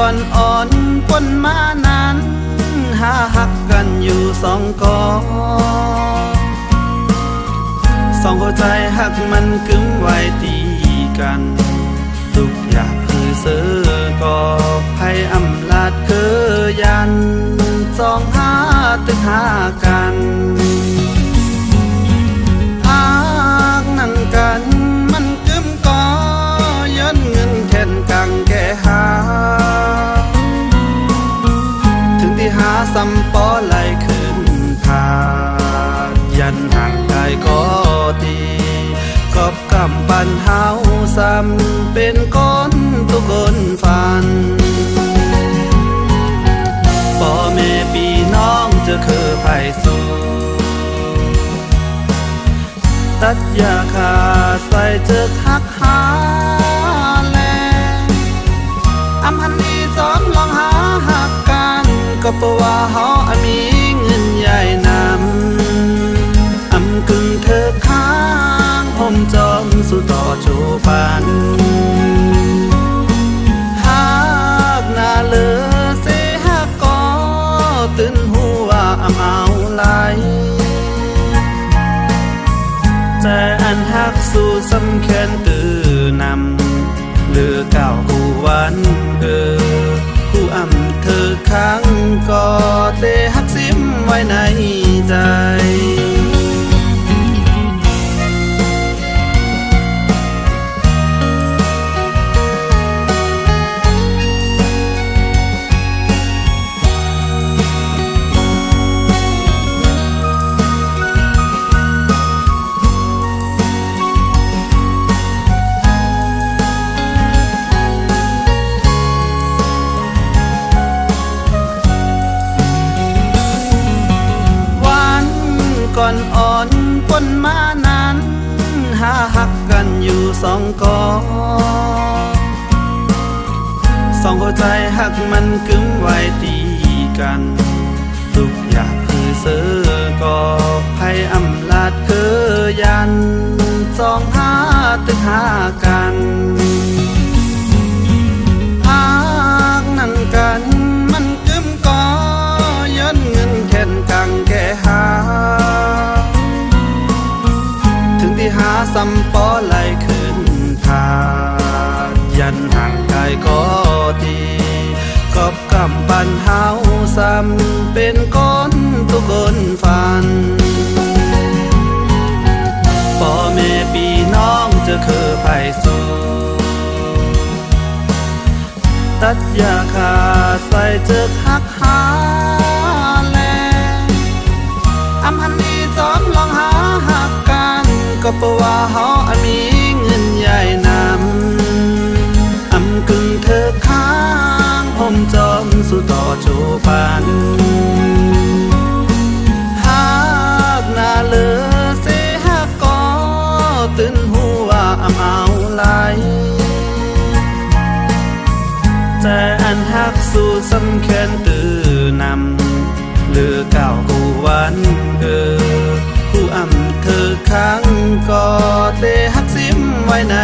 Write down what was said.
ก่อนอ่อนก้นมานั้นหาหักกันอยู่สองกอสองหัวใจหักมันกึ้มไว้ตีกันทุกอย่างคือเสือกอภัยอำลาดคือยันสองหาตึกหากันหากนั่งกันมันกึ้มกอย้อนเงินแค่นกังแก่หาถึงที่หาซ้ำปอไหลขึ้นพายันห่างกายก็ตีกอบกำปันเฮาซ้ำเป็นก้นตุกคนฟันพ่อแม่พี่น้องจะคือไผ่สู้ตัดยาขาใส่เจอหักหาแลอำพันนี้จอมลองหาหักกันก็เพราะว่าเฮามีเงินใหญ่นำอำกึ่งเธอค้างผมจอมสู่ต่อโจปันหากหน้าเลอเสหักก็ตื่นหัวอำเอาไหลแต่อันหักสู่สำแขนตื่นำเลือเก่ากูวันผู้อำเธอค้างก็เตหักซิมไว้ในใจก่อนอ่อนก้นมานั้นหาหักกันอยู่สองกอสองหัวใจหักมันกึ้มไว้ตีกันทุกอย่างคือเสือกอภัยอำลาดคือยันสองหาตึกหากันหากนั่นกันมันกึ้มกอย้อนเงินแค่นกังแก่หาหาซ้ำปอไหลขึ้นพายันห่างกายก็ตีกอบกำปันเฮาซ้ำเป็นก้นตุกคนฟันพ่อแม่พี่น้องจะคือไผ่สู้ตัดยาขาใส่เจอหักหาแลอำพันนี้จอมลองหาหักกันก็เพราะว่าเฮามีเงินใหญ่นำอำกึ่งเธอค้างผมจอมสู่ต่อโจปันหากหน้าเลอเสหักก็ตื่นหัวอำเอาไหลแต่อันหักสู่สำแขนตื่นำเลือเก่ากูวันผู้อำเธอค้างก็เตหักซิมไว้ใน